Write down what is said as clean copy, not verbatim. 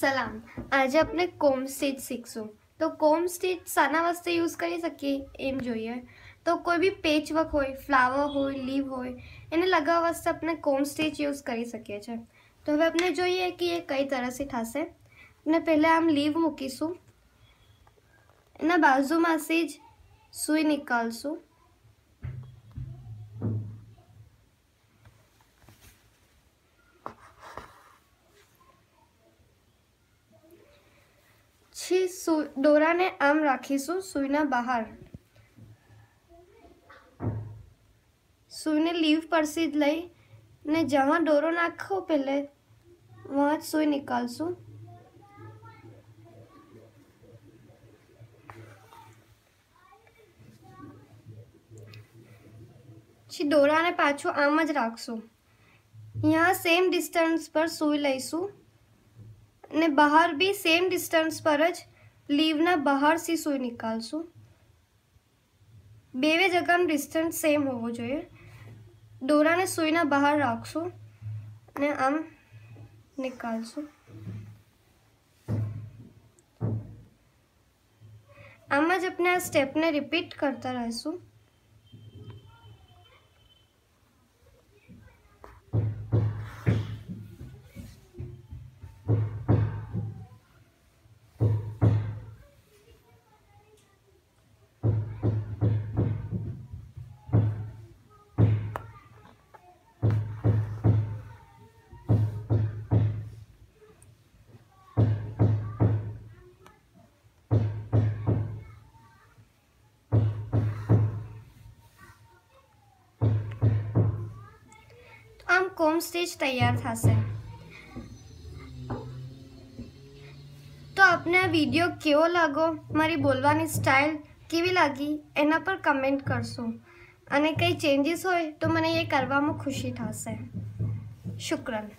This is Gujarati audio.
સલામ. આજે આપણે કોમ સ્ટીચ શીખશું. તો કોમ સ્ટીચ શાના વાસ્તે યુઝ કરી શકીએ એમ જોઈએ. તો કોઈ બી પેચ વર્ક હોય, ફ્લાવર હોય, લીવ હોય, એને લગાવવા વાસ્તે આપણે કોમ સ્ટીચ યુઝ કરી શકીએ છીએ. તો હવે આપણે જોઈએ કે એ કઈ તરહથી થશે. આપણે પહેલાં આમ લીવ મૂકીશું, એના બાજુમાંથી જ સૂઈ નીકાળશું. દોરાને આમ રાખીશું સૂઈના બહાર. સૂઈને લીવ પરથી જ લઈ ને જहाँ દોરો નાખો પહેલે वहाँ જ સૂઈ નિકાલશું. પછી દોરાને પાછું આમ જ રાખશું. यहाँ सेम डिस्टेंस पर સૂઈ લઈશું ને બહાર બી સેમ ડિસ્ટન્સ પર જ લીવના બહારથી સૂઈ નિકાલશું. બેવે જગ્યાનું ડિસ્ટન્સ સેમ હોવું જોઈએ. દોરાને સૂઈના બહાર રાખશું અને આમ નિકાલશું. આમ જ આપણે આ સ્ટેપને રિપીટ કરતા રહીશું. આમ કોમ સ્ટીચ તૈયાર થશે. તો આપને આ વિડીયો કેવો લાગો, મારી બોલવાની સ્ટાઇલ કેવી લાગી એના પર કમેન્ટ કરશો. અને કંઈ ચેન્જીસ હોય તો મને એ કરવામાં ખુશી થશે. શુક્રન.